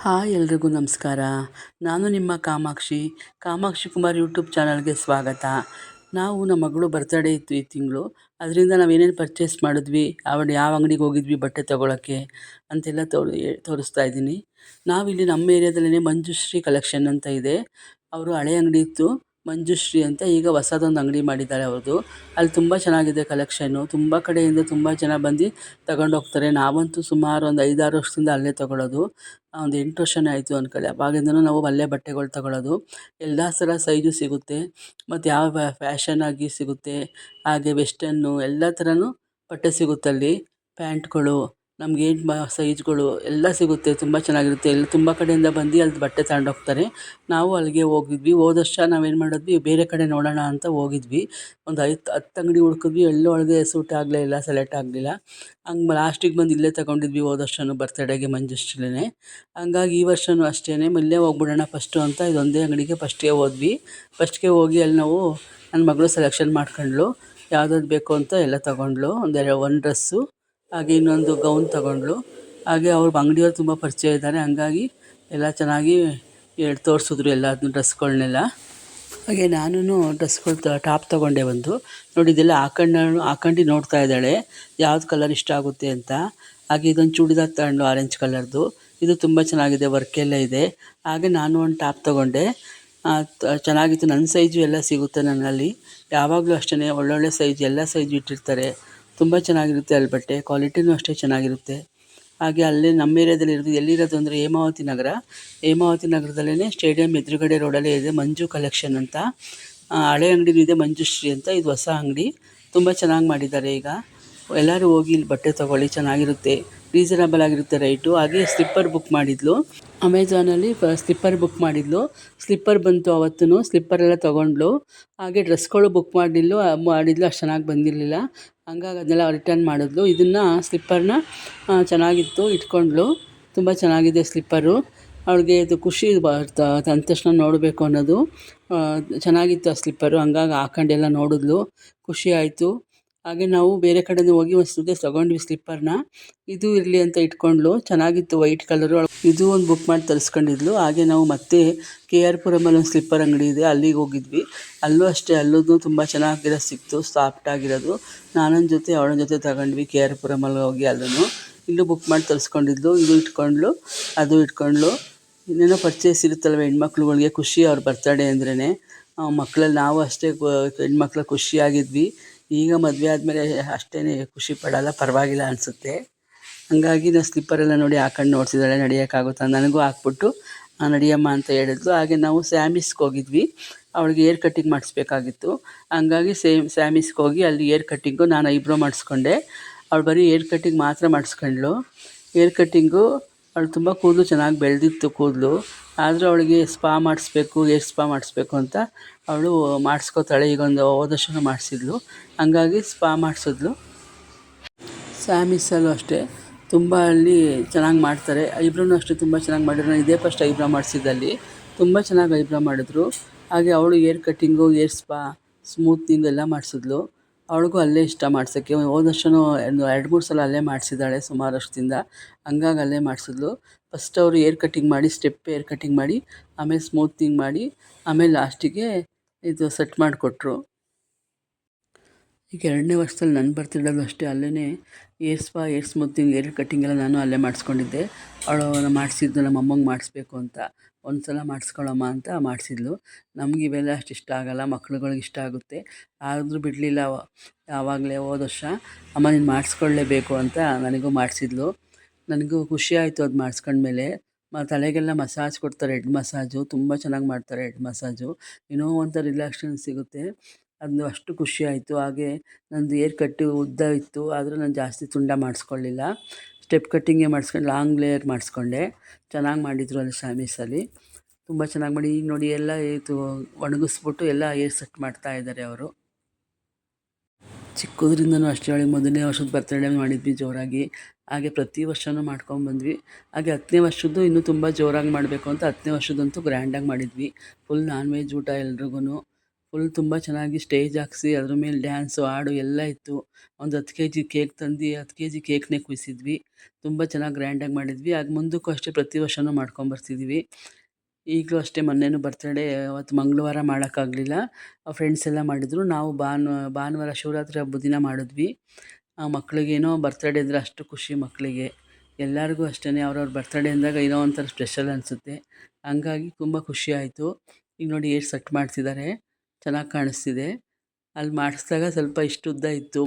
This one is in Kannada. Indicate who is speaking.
Speaker 1: ಹಾಯ್ ಎಲ್ರಿಗೂ ನಮಸ್ಕಾರ. ನಾನು ನಿಮ್ಮ ಕಾಮಾಕ್ಷಿ ಕುಮಾರ್ ಯೂಟ್ಯೂಬ್ ಚಾನಲ್ಗೆ ಸ್ವಾಗತ. ನಾವು ನಮ್ಮ ಮಗಳು ಬರ್ತಡೇ ಇತ್ತು ಈ ತಿಂಗಳು. ಅದರಿಂದ ನಾವೇನೇನು ಪರ್ಚೇಸ್ ಮಾಡಿದ್ವಿ, ಯಾವ ಅಂಗಡಿಗೆ ಹೋಗಿದ್ವಿ ಬಟ್ಟೆ ತೊಗೊಳಕ್ಕೆ ಅಂತೆಲ್ಲ ತೋರಿಸ್ತಾ ಇದ್ದೀನಿ. ನಾವಿಲ್ಲಿ ನಮ್ಮ ಏರಿಯಾದಲ್ಲೇ ಮಂಜುಶ್ರೀ ಕಲೆಕ್ಷನ್ ಅಂತ ಇದೆ. ಅವರು ಹಳೆ ಅಂಗಡಿ ಇತ್ತು ಮಂಜುಶ್ರೀ ಅಂತ, ಈಗ ಹೊಸದೊಂದು ಅಂಗಡಿ ಮಾಡಿದ್ದಾರೆ ಅವ್ರದ್ದು. ಅಲ್ಲಿ ತುಂಬ ಚೆನ್ನಾಗಿದೆ ಕಲೆಕ್ಷನ್ನು. ತುಂಬ ಕಡೆಯಿಂದ ತುಂಬ ಜನ ಬಂದು ತಗೊಂಡೋಗ್ತಾರೆ. ನಾವಂತೂ ಸುಮಾರು ಒಂದು 5-6 ವರ್ಷದಿಂದ ಅಲ್ಲೇ ತೊಗೊಳ್ಳೋದು. ಒಂದು 8 ವರ್ಷನೇ ಆಯಿತು ಅಂದ್ಕೊಳ್ಳಿ. ಅವಾಗಿಂದನೂ ನಾವು ಅಲ್ಲೇ ಬಟ್ಟೆಗಳು ತಗೊಳ್ಳೋದು. ಎಲ್ಲ ಥರ ಸೈಜು ಸಿಗುತ್ತೆ ಮತ್ತು ಯಾವ ಫ್ಯಾಷನ್ ಆಗಿ ಸಿಗುತ್ತೆ. ಹಾಗೆ ವೆಸ್ಟರ್ನು ಎಲ್ಲ ಥರನೂ ಬಟ್ಟೆ ಸಿಗುತ್ತಲ್ಲಿ. ಪ್ಯಾಂಟ್ಗಳು, ನಮಗೇನು ಸೈಜ್ಗಳು ಎಲ್ಲ ಸಿಗುತ್ತೆ. ತುಂಬ ಚೆನ್ನಾಗಿರುತ್ತೆ. ಎಲ್ಲ ತುಂಬ ಕಡೆಯಿಂದ ಬಂದು ಅಲ್ಲಿ ಬಟ್ಟೆ ತಗೊಂಡೋಗ್ತಾರೆ. ನಾವು ಅಲ್ಲಿಗೆ ಹೋಗಿದ್ವಿ. ಹೋದ ವರ್ಷ ನಾವೇನು ಮಾಡಿದ್ವಿ, ಬೇರೆ ಕಡೆ ನೋಡೋಣ ಅಂತ ಹೋಗಿದ್ವಿ. ಒಂದು 10 ಅಂಗಡಿ ಹುಡುಕಿದ್ವಿ, ಎಲ್ಲೂ ಒಳಗೆ ಸೂಟ್ ಆಗಲೇ ಇಲ್ಲ, ಸೆಲೆಕ್ಟ್ ಆಗಲಿಲ್ಲ. ಹಂಗೆ ಲಾಸ್ಟಿಗೆ ಬಂದು ಇಲ್ಲೇ ತಗೊಂಡಿದ್ವಿ ಹೋದ ವರ್ಷವೂ ಬರ್ತಡೇಗೆ ಮಂಜುಶ್ರೀಲೇ. ಹಂಗಾಗಿ ಈ ವರ್ಷವೂ ಅಷ್ಟೇ ಇಲ್ಲೇ ಹೋಗ್ಬಿಡೋಣ ಫಸ್ಟು ಅಂತ ಇದೊಂದೇ ಅಂಗಡಿಗೆ ಫಸ್ಟ್ಗೆ ಹೋದ್ವಿ. ಫಸ್ಟ್ಗೆ ಹೋಗಿ ಅಲ್ಲಿ ನಾವು ನನ್ನ ಮಗಳು ಸೆಲೆಕ್ಷನ್ ಮಾಡ್ಕೊಂಡ್ಳು. ಯಾವ್ದಾದ್ರು ಬೇಕು ಅಂತ ಎಲ್ಲ ತೊಗೊಂಡ್ಳು. ಒಂದು ಡ್ರೆಸ್ಸು, ಹಾಗೆ ಇನ್ನೊಂದು ಗೌನ್ ತೊಗೊಂಡ್ಳು. ಹಾಗೆ ಅವ್ರ ಅಂಗಡಿಯವ್ರು ತುಂಬ ಪರಿಚಯ ಇದ್ದಾರೆ. ಹಂಗಾಗಿ ಎಲ್ಲ ಚೆನ್ನಾಗಿ ತೋರಿಸಿದ್ರು ಎಲ್ಲದನ್ನೂ ಡ್ರೆಸ್ಗಳ್ನೆಲ್ಲ. ಹಾಗೆ ನಾನು ಡ್ರೆಸ್ಗಳು ಟಾಪ್ ತೊಗೊಂಡೆ ಒಂದು. ನೋಡಿ ಇದೆಲ್ಲ ಹಾಕೊಂಡು ನೋಡ್ತಾ ಇದ್ದಾಳೆ ಯಾವ್ದು ಕಲರ್ ಇಷ್ಟ ಆಗುತ್ತೆ ಅಂತ. ಹಾಗೆ ಇದೊಂದು ಚೂಡಿದಾರ್ ತಗೊಂಡು ಆರೆಂಜ್ ಕಲರ್ದು. ಇದು ತುಂಬ ಚೆನ್ನಾಗಿದೆ, ವರ್ಕೆಲ್ಲ ಇದೆ. ಹಾಗೆ ನಾನು ಒಂದು ಟಾಪ್ ತೊಗೊಂಡೆ. ಚೆನ್ನಾಗಿತ್ತು. ನನ್ನ ಸೈಜು ಎಲ್ಲ ಸಿಗುತ್ತೆ ನನ್ನಲ್ಲಿ. ಯಾವಾಗಲೂ ಅಷ್ಟೇ ಒಳ್ಳೊಳ್ಳೆ ಸೈಜ್ ಎಲ್ಲ ಸೈಜು ಇಟ್ಟಿರ್ತಾರೆ. ತುಂಬ ಚೆನ್ನಾಗಿರುತ್ತೆ ಅಲ್ಲಿ ಬಟ್ಟೆ. ಕ್ವಾಲಿಟಿನೂ ಅಷ್ಟೇ ಚೆನ್ನಾಗಿರುತ್ತೆ. ಹಾಗೆ ಅಲ್ಲೇ ನಮ್ಮ ಏರಿಯಾದಲ್ಲಿ ಇರೋದು. ಎಲ್ಲಿರೋದು ಅಂದರೆ ಹೇಮಾವತಿ ನಗರದಲ್ಲೇ ಸ್ಟೇಡಿಯಂ ಎದುರುಗಡೆ ರೋಡಲ್ಲೇ ಇದೆ ಮಂಜು ಕಲೆಕ್ಷನ್ ಅಂತ. ಹಳೆ ಅಂಗಡಿನೂ ಇದೆ ಮಂಜುಶ್ರೀ ಅಂತ. ಇದು ಹೊಸ ಅಂಗಡಿ, ತುಂಬ ಚೆನ್ನಾಗಿ ಮಾಡಿದ್ದಾರೆ. ಈಗ ಎಲ್ಲರೂ ಹೋಗಿ ಇಲ್ಲಿ ಬಟ್ಟೆ ತೊಗೊಳ್ಳಿ, ಚೆನ್ನಾಗಿರುತ್ತೆ, ರೀಸನಬಲ್ ಆಗಿರುತ್ತೆ ರೈಟು. ಹಾಗೆ ಸ್ಲಿಪ್ಪರ್ ಬುಕ್ ಮಾಡಿದ್ಲು ಅಮೆಝಾನಲ್ಲಿ. ಸ್ಲಿಪ್ಪರ್ ಬುಕ್ ಮಾಡಿದ್ಲು. ಸ್ಲಿಪ್ಪರ್ ಬಂತು ಅವತ್ತೂ. ಸ್ಲಿಪ್ಪರೆಲ್ಲ ತೊಗೊಂಡ್ಳು. ಹಾಗೆ ಡ್ರೆಸ್ಗಳು ಬುಕ್ ಮಾಡಿದ್ಲು ಅಷ್ಟು ಚೆನ್ನಾಗಿ ಬಂದಿರಲಿಲ್ಲ. ಹಂಗಾಗಿ ಅದನ್ನೆಲ್ಲ ರಿಟರ್ನ್ ಮಾಡಿದ್ಲು. ಇದನ್ನು ಸ್ಲಿಪ್ಪರ್ನ ಚೆನ್ನಾಗಿತ್ತು, ಇಟ್ಕೊಂಡ್ಳು. ತುಂಬ ಚೆನ್ನಾಗಿದೆ ಸ್ಲಿಪ್ಪರು. ಅವಳಿಗೆ ಇದು ಖುಷಿ ಅಂದ ತಕ್ಷಣ ನೋಡಬೇಕು ಅನ್ನೋದು. ಚೆನ್ನಾಗಿತ್ತು ಆ ಸ್ಲಿಪ್ಪರು. ಹಂಗಾಗಿ ಹಾಕೊಂಡೆಲ್ಲ ನೋಡಿದ್ಲು, ಖುಷಿ ಆಯಿತು. ಹಾಗೆ ನಾವು ಬೇರೆ ಕಡೆಯಿಂದ ಹೋಗಿ ಒಂದು ತೊಗೊಂಡ್ವಿ ಸ್ಲಿಪ್ಪರ್ನ. ಇದು ಇರಲಿ ಅಂತ ಇಟ್ಕೊಂಡ್ಳು. ಚೆನ್ನಾಗಿತ್ತು, ವೈಟ್ ಕಲರು. ಇದು ಒಂದು ಬುಕ್ ಮಾಡಿ ತರಿಸ್ಕೊಂಡಿದ್ಲು. ಹಾಗೆ ನಾವು ಮತ್ತೆ KR ಪುರಮಲ್ಲಿ ಒಂದು ಸ್ಲಿಪ್ಪರ್ ಅಂಗಡಿ ಇದೆ, ಅಲ್ಲಿಗೆ ಹೋಗಿದ್ವಿ. ಅಲ್ಲೂ ಅಷ್ಟೇ, ಅಲ್ಲೂ ತುಂಬ ಚೆನ್ನಾಗಿರೋದು ಸಿಕ್ತು, ಸಾಫ್ಟಾಗಿರೋದು. ಅವಳ ಜೊತೆ ತಗೊಂಡ್ವಿ KR ಪುರಮಲ್ಲಿ ಹೋಗಿ. ಅಲ್ಲೂ ಇಲ್ಲೂ ಬುಕ್ ಮಾಡಿ ತರಿಸ್ಕೊಂಡಿದ್ಲು. ಇದು ಇಟ್ಕೊಂಡ್ಳು, ಅದು ಇಟ್ಕೊಂಡ್ಳು. ಇನ್ನೇನೋ ಪರ್ಚೇಸ್ ಇರುತ್ತಲ್ವ ಹೆಣ್ಮಕ್ಳುಗಳಿಗೆ, ಖುಷಿ ಅವ್ರ ಬರ್ತಡೇ ಅಂದ್ರೇ. ಮಕ್ಕಳಲ್ಲಿ ನಾವು ಅಷ್ಟೇ ಹೆಣ್ಮಕ್ಳು ಖುಷಿಯಾಗಿದ್ವಿ. ಈಗ ಮದುವೆ ಆದಮೇಲೆ ಅಷ್ಟೇ ಖುಷಿ ಪಡೋಲ್ಲ, ಪರವಾಗಿಲ್ಲ ಅನಿಸುತ್ತೆ. ಹಂಗಾಗಿ ನಾವು ಸ್ಲಿಪ್ಪರೆಲ್ಲ ನೋಡಿ ಹಾಕೊಂಡು ನೋಡ್ತಿದ್ದಾಳೆ, ನಡೆಯೋಕ್ಕಾಗುತ್ತಾ. ನನಗೂ ಹಾಕ್ಬಿಟ್ಟು ನಡಿಯಮ್ಮ ಅಂತ ಹೇಳಿದ್ಲು. ಹಾಗೆ ನಾವು ಸ್ಯಾಮಿಸ್ಗೆ ಹೋಗಿದ್ವಿ. ಅವಳಿಗೆ ಏರ್ ಕಟ್ಟಿಂಗ್ ಮಾಡಿಸ್ಬೇಕಾಗಿತ್ತು. ಹಂಗಾಗಿ ಸ್ಯಾಮಿಸ್ಗೆ ಹೋಗಿ ಅಲ್ಲಿ ಏರ್ ಕಟ್ಟಿಂಗು, ನಾನು ಐಬ್ರೋ ಮಾಡಿಸ್ಕೊಂಡೆ. ಅವಳು ಬರೀ ಏರ್ ಕಟ್ಟಿಂಗ್ ಮಾತ್ರ ಮಾಡಿಸ್ಕೊಂಡ್ಳು. ಏರ್ ಕಟ್ಟಿಂಗು ಅವಳು ತುಂಬ ಕೂದಲು ಚೆನ್ನಾಗಿ ಬೆಳೆದಿತ್ತು ಕೂದಲು. ಆದರೂ ಅವಳಿಗೆ ಸ್ಪಾ ಮಾಡಿಸ್ಬೇಕು, ಏರ್ ಸ್ಪಾ ಮಾಡಿಸ್ಬೇಕು ಅಂತ ಅವಳು ಮಾಡಿಸ್ಕೋತಾಳೆ. ಈಗ ಹೋದ ವರ್ಷವೂ ಮಾಡಿಸಿದ್ಲು. ಹಂಗಾಗಿ ಸ್ಪಾ ಮಾಡಿಸಿದ್ಲು. ಸ್ಯಾಮಿಸಲ್ಲೂ ಅಷ್ಟೇ ತುಂಬ ಅಲ್ಲಿ ಚೆನ್ನಾಗಿ ಮಾಡ್ತಾರೆ. ಐಬ್ರೋನೂ ಅಷ್ಟೇ ತುಂಬ ಚೆನ್ನಾಗಿ ಮಾಡಿದ್ರು. ನಾನು ಇದೇ ಫಸ್ಟ್ ಐಬ್ರೋ ಮಾಡಿಸಿದ್ದಲ್ಲಿ. ತುಂಬ ಚೆನ್ನಾಗಿ ಐಬ್ರೋ ಮಾಡಿದ್ರು. ಹಾಗೆ ಅವಳು air cutting, air spa, smoothening ಎಲ್ಲ ಮಾಡಿಸಿದ್ಲು. ಅವಳಿಗೂ ಅಲ್ಲೇ ಇಷ್ಟ ಮಾಡ್ಸೋಕ್ಕೆ. ಹೋದ ವರ್ಷವೂ 2-3 ಸಲ ಅಲ್ಲೇ ಮಾಡಿಸಿದ್ದಾಳೆ ಸುಮಾರು ವರ್ಷದಿಂದ. ಹಂಗಾಗಿ ಅಲ್ಲೇ ಮಾಡಿಸಿದ್ಲು. ಫಸ್ಟ್ ಅವರು ಏರ್ ಕಟ್ಟಿಂಗ್ ಮಾಡಿ, ಸ್ಟೆಪ್ ಏರ್ ಕಟ್ಟಿಂಗ್ ಮಾಡಿ, ಆಮೇಲೆ ಸ್ಮೂತ್ನಿಂಗ್ ಮಾಡಿ, ಆಮೇಲೆ ಲಾಸ್ಟಿಗೆ ಇದು ಸೆಟ್ ಮಾಡಿಕೊಟ್ರು. ಈಗ 2ನೇ ವರ್ಷದಲ್ಲಿ ನನ್ನ ಬರ್ತಿಡೋದು ಅಷ್ಟೇ ಅಲ್ಲೇ air spa, air smoothing, air cutting ಎಲ್ಲ ನಾನು ಅಲ್ಲೇ ಮಾಡಿಸ್ಕೊಂಡಿದ್ದೆ. ಅವಳು ಮಾಡಿಸಿದ್ದು ನಮ್ಮ ಅಮ್ಮಂಗೆ ಮಾಡಿಸ್ಬೇಕು ಅಂತ. ಒಂದು ಸಲ ಮಾಡಿಸ್ಕೊಳಮ್ಮ ಅಂತ ಮಾಡಿಸಿದ್ಲು. ನಮ್ಗೆ ಇವೆಲ್ಲ ಅಷ್ಟು ಇಷ್ಟ ಆಗೋಲ್ಲ, ಮಕ್ಳುಗಳಿಗೆ ಇಷ್ಟ ಆಗುತ್ತೆ. ಆದರೂ ಬಿಡಲಿಲ್ಲ. ಆವಾಗಲೇ ಹೋದ ವರ್ಷ ಅಮ್ಮ ನೀನು ಮಾಡಿಸ್ಕೊಳ್ಳೇಬೇಕು ಅಂತ ನನಗೂ ಮಾಡಿಸಿದ್ಲು. ನನಗೂ ಖುಷಿ ಆಯಿತು ಅದು ಮಾಡಿಸ್ಕೊಂಡ್ಮೇಲೆ. ತಲೆಗೆಲ್ಲ ಮಸಾಜ್ ಕೊಡ್ತಾರೆ, ಹೆಡ್ ಮಸಾಜು ತುಂಬ ಚೆನ್ನಾಗಿ ಮಾಡ್ತಾರೆ. ಹೆಡ್ ಮಸಾಜು ಏನೋ ಒಂಥರ ರಿಲ್ಯಾಕ್ಸೇಷನ್ ಸಿಗುತ್ತೆ. ಅದು ಅಷ್ಟು ಖುಷಿ ಆಯಿತು. ಹಾಗೆ ನಂದು ಏರ್ ಕಟ್ಟು ಉದ್ದ ಇತ್ತು, ಆದರೂ ನಾನು ಜಾಸ್ತಿ ತುಂಡ ಮಾಡಿಸ್ಕೊಳ್ಳಿಲ್ಲ. ಸ್ಟೆಪ್ ಕಟ್ಟಿಂಗೇ ಮಾಡಿಸ್ಕೊಂಡು ಲಾಂಗ್ ಲೇಯರ್ ಮಾಡಿಸ್ಕೊಂಡೆ. ಚೆನ್ನಾಗಿ ಮಾಡಿದರು ಅಲ್ಲಿ ಸ್ಯಾಮೀಸಲ್ಲಿ, ತುಂಬ ಚೆನ್ನಾಗಿ ಮಾಡಿ. ಈಗ ನೋಡಿ ಎಲ್ಲ ಇದು ಒಣಗಿಸ್ಬಿಟ್ಟು ಎಲ್ಲ ಏರ್ ಸೆಟ್ ಮಾಡ್ತಾಯಿದ್ದಾರೆ ಅವರು. ಚಿಕ್ಕದ್ರಿಂದನೂ ಅಷ್ಟೇ ಅವಳಿಗೆ 1ನೇ ವರ್ಷದ ಬರ್ತಡೇ ಮಾಡಿದ್ವಿ ಜೋರಾಗಿ. ಹಾಗೆ ಪ್ರತಿ ವರ್ಷವೂ ಮಾಡ್ಕೊಂಡ್ಬಂದ್ವಿ. ಹಾಗೆ 10ನೇ ವರ್ಷದ್ದು ಇನ್ನೂ ತುಂಬ ಜೋರಾಗಿ ಮಾಡಬೇಕು ಅಂತ 10ನೇ ವರ್ಷದಂತೂ ಗ್ರ್ಯಾಂಡಾಗಿ ಮಾಡಿದ್ವಿ. ಫುಲ್ ನಾನ್ ವೆಜ್ ಊಟ ಎಲ್ರಿಗೂ. ಫುಲ್ ತುಂಬ ಚೆನ್ನಾಗಿ ಸ್ಟೇಜ್ ಹಾಕ್ಸಿ ಅದ್ರ ಮೇಲೆ ಡ್ಯಾನ್ಸು ಹಾಡು ಎಲ್ಲ ಇತ್ತು. ಒಂದು 10 ಕೆಜಿ ಕೇಕ್ ತಂದು 10 ಕೆಜಿ ಕೇಕ್‌ನೇ ಕುಯ್ಸಿದ್ವಿ. ತುಂಬ ಚೆನ್ನಾಗಿ ಗ್ರ್ಯಾಂಡಾಗಿ ಮಾಡಿದ್ವಿ. ಆಗ ಮುಂದಕ್ಕೂ ಅಷ್ಟೇ ಪ್ರತಿ ವರ್ಷವೂ ಮಾಡ್ಕೊಂಬರ್ತಿದ್ದೀವಿ. ಈಗಲೂ ಅಷ್ಟೇ ಮೊನ್ನೆನೂ ಬರ್ತಡೇ ಅವತ್ತು ಮಂಗಳವಾರ ಮಾಡೋಕ್ಕಾಗಲಿಲ್ಲ. ಫ್ರೆಂಡ್ಸ್ ಎಲ್ಲ ಮಾಡಿದ್ರು. ನಾವು ಭಾನುವಾರ ಶಿವರಾತ್ರಿ ಹಬ್ಬದ ದಿನ ಮಾಡಿದ್ವಿ. ಮಕ್ಳಿಗೇನೋ ಬರ್ತಡೇ ಅಂದರೆ ಅಷ್ಟು ಖುಷಿ ಮಕ್ಕಳಿಗೆ. ಎಲ್ಲರಿಗೂ ಅಷ್ಟೇ ಅವ್ರವ್ರ ಬರ್ತಡೇ ಅಂದಾಗ ಏನೋ ಒಂಥರ ಸ್ಪೆಷಲ್ ಅನಿಸುತ್ತೆ. ಹಂಗಾಗಿ ತುಂಬ ಖುಷಿ ಆಯಿತು. ಈಗ ನೋಡಿ ಎಷ್ಟು ಸೆಟ್ ಮಾಡ್ತಿದ್ದಾರೆ, ಚೆನ್ನಾಗಿ ಕಾಣಿಸ್ತಿದೆ. ಅಲ್ಲಿ ಮಾಡಿಸ್ದಾಗ ಸ್ವಲ್ಪ ಇಷ್ಟು ಉದ್ದ ಇತ್ತು.